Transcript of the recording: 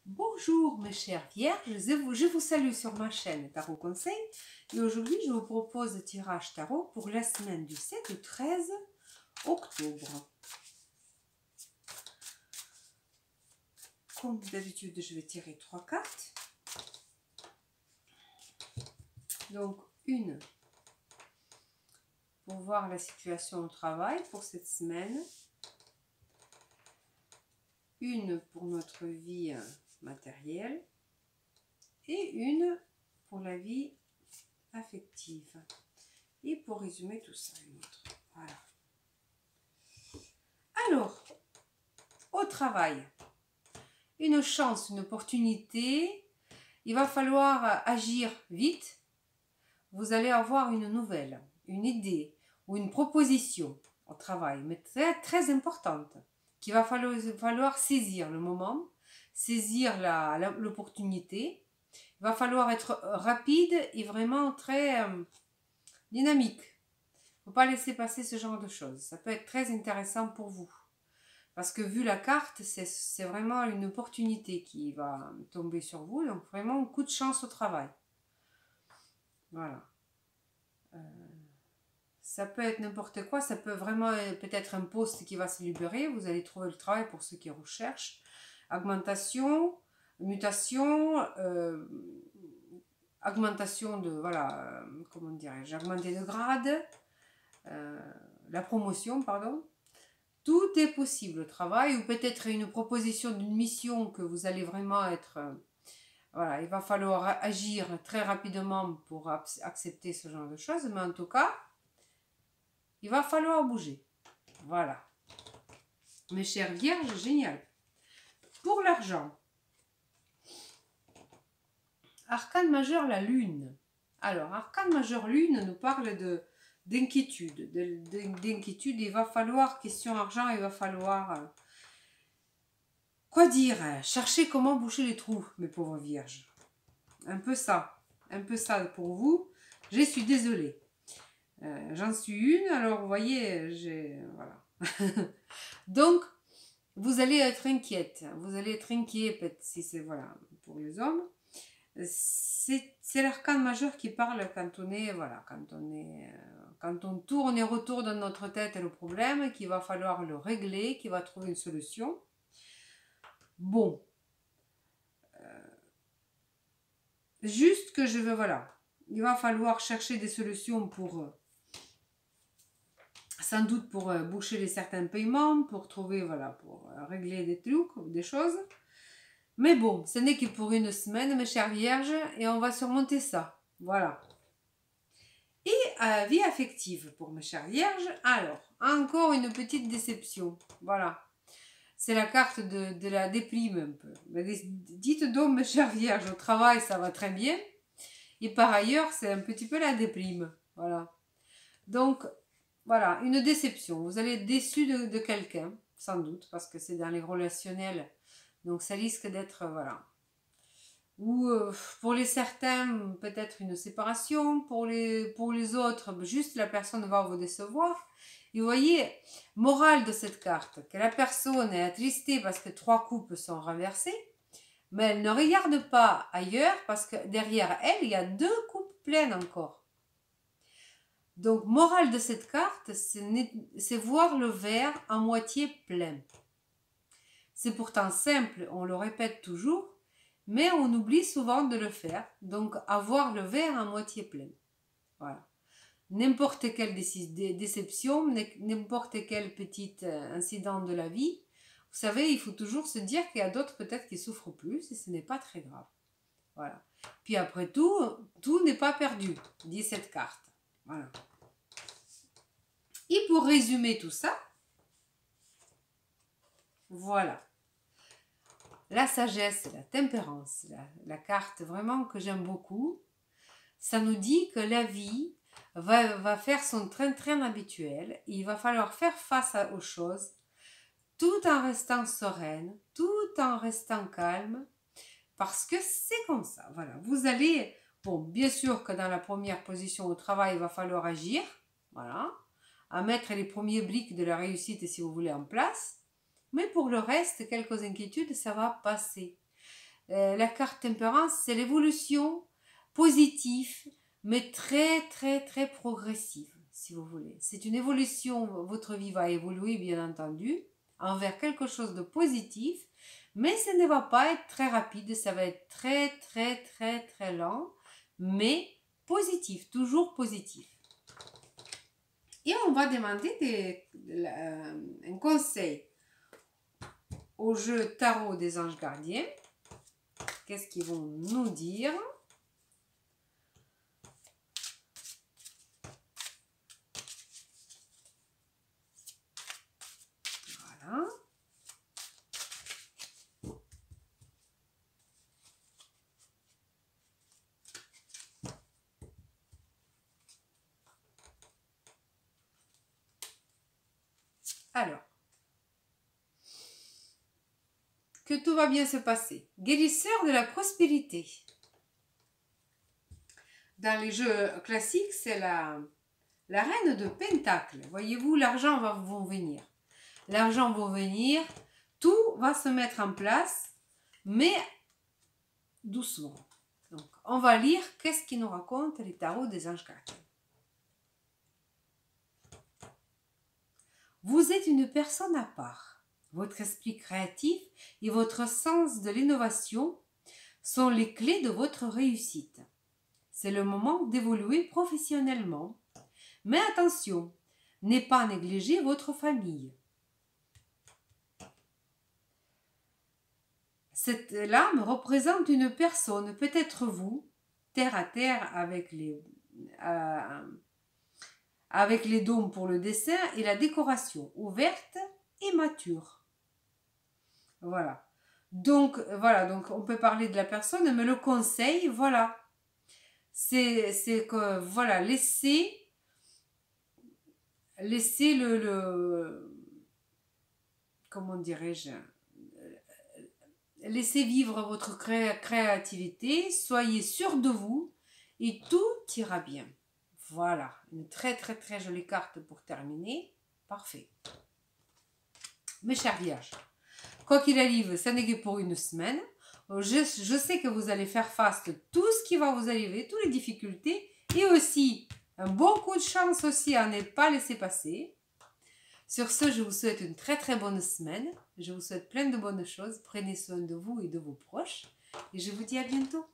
Bonjour mes chères vierges, je vous salue sur ma chaîne Tarot Conseil et aujourd'hui je vous propose le tirage tarot pour la semaine du 7 au 13 octobre. Comme d'habitude je vais tirer 3 cartes. Donc une pour voir la situation au travail pour cette semaine. Une pour notre vie matérielle et une pour la vie affective. Et pour résumer tout ça, une autre. Voilà. Alors, au travail, une chance, une opportunité, il va falloir agir vite. Vous allez avoir une nouvelle, une idée ou une proposition au travail, mais très, très importante, qu'il va falloir saisir le moment, saisir l'opportunité. Il va falloir être rapide et vraiment très dynamique. Il ne faut pas laisser passer ce genre de choses. Ça peut être très intéressant pour vous. Parce que vu la carte, c'est vraiment une opportunité qui va tomber sur vous. Donc vraiment un coup de chance au travail. Voilà. Ça peut être n'importe quoi. Ça peut vraiment peut-être un poste qui va se libérer. Vous allez trouver le travail pour ceux qui recherchent. Augmentation, mutation, augmentation de, voilà, comment dirais-je, augmenter de grade, la promotion, pardon. Tout est possible au travail, ou peut-être une proposition d'une mission que vous allez vraiment être... voilà, il va falloir agir très rapidement pour accepter ce genre de choses, mais en tout cas, il va falloir bouger. Voilà. Mes chères vierges, génial. Pour l'argent, arcane majeur, la lune. Alors, arcane majeur lune nous parle d'inquiétude. D'inquiétude, il va falloir, question argent, il va falloir... quoi dire? Chercher comment boucher les trous, mes pauvres vierges. Un peu ça pour vous. Je suis désolée. J'en suis une, alors vous voyez, voilà. Donc, vous allez être inquiète. Vous allez être inquiet, peut-être, si c'est, voilà, pour les hommes. C'est l'arcane majeur qui parle quand on est, voilà, quand on tourne et retourne dans notre tête le problème, qu'il va falloir le régler, qu'il va trouver une solution. Bon. Juste que je veux, voilà, il va falloir chercher des solutions pour, sans doute pour boucher certains paiements, pour trouver, voilà, pour régler des trucs, des choses. Mais bon, ce n'est que pour une semaine, mes chères vierges, et on va surmonter ça. Voilà. Et vie affective pour mes chères vierges. Alors, encore une petite déception. Voilà. C'est la carte de la déprime un peu. Mais dites donc, mes chères vierges, au travail, ça va très bien. Et par ailleurs, c'est un petit peu la déprime. Voilà. Donc, voilà, une déception. Vous allez être déçu de quelqu'un, sans doute, parce que c'est dans les relationnels. Donc, ça risque d'être, voilà. Ou pour les certains, peut-être une séparation. Pour les autres, juste la personne va vous décevoir. Et vous voyez, morale de cette carte, que la personne est attristée parce que 3 coupes sont renversées. Mais elle ne regarde pas ailleurs parce que derrière elle, il y a 2 coupes pleines encore. Donc, morale de cette carte, c'est voir le verre à moitié plein. C'est pourtant simple, on le répète toujours, mais on oublie souvent de le faire. Donc, avoir le verre à moitié plein. Voilà. N'importe quelle déception, n'importe quel petit incident de la vie, vous savez, il faut toujours se dire qu'il y a d'autres peut-être qui souffrent plus et ce n'est pas très grave. Voilà. Puis après tout, tout n'est pas perdu, dit cette carte. Voilà. Et pour résumer tout ça, voilà. La sagesse, la tempérance, la carte vraiment que j'aime beaucoup, ça nous dit que la vie va faire son train-train habituel. Et il va falloir faire face aux choses tout en restant sereine, tout en restant calme, parce que c'est comme ça. Voilà. Vous allez, bon, bien sûr que dans la première position au travail, il va falloir agir, voilà, à mettre les premiers briques de la réussite, si vous voulez, en place. Mais pour le reste, quelques inquiétudes, ça va passer. La carte tempérance, c'est l'évolution positive, mais très, très, très progressive, si vous voulez. C'est une évolution, votre vie va évoluer, bien entendu, envers quelque chose de positif, mais ça ne va pas être très rapide, ça va être très, très, très, très lent, mais positif, toujours positif. Et on va demander un conseil au jeu Tarot des Anges Gardiens. Qu'est-ce qu'ils vont nous dire? Voilà. Alors, que tout va bien se passer. Guérisseur de la prospérité. Dans les jeux classiques, c'est la reine de Pentacle. Voyez-vous, l'argent va venir. L'argent va venir, tout va se mettre en place, mais doucement. Donc, on va lire qu'est-ce qui nous raconte les tarots des anges gardiens. Vous êtes une personne à part. Votre esprit créatif et votre sens de l'innovation sont les clés de votre réussite. C'est le moment d'évoluer professionnellement. Mais attention, ne pas négliger votre famille. Cette lame représente une personne, peut-être vous, terre à terre avec les dômes pour le dessin et la décoration, ouverte et mature. Voilà. Donc, on peut parler de la personne, mais le conseil, voilà, c'est que, voilà, laissez comment dirais-je, laissez vivre votre créativité, soyez sûr de vous et tout ira bien. Voilà, une très très très jolie carte pour terminer. Parfait. Mes chers vierges, quoi qu'il arrive, ça n'est que pour une semaine. Je sais que vous allez faire face à tout ce qui va vous arriver, toutes les difficultés, et aussi un bon coup de chance aussi à ne pas laisser passer. Sur ce, je vous souhaite une très très bonne semaine. Je vous souhaite plein de bonnes choses. Prenez soin de vous et de vos proches. Et je vous dis à bientôt.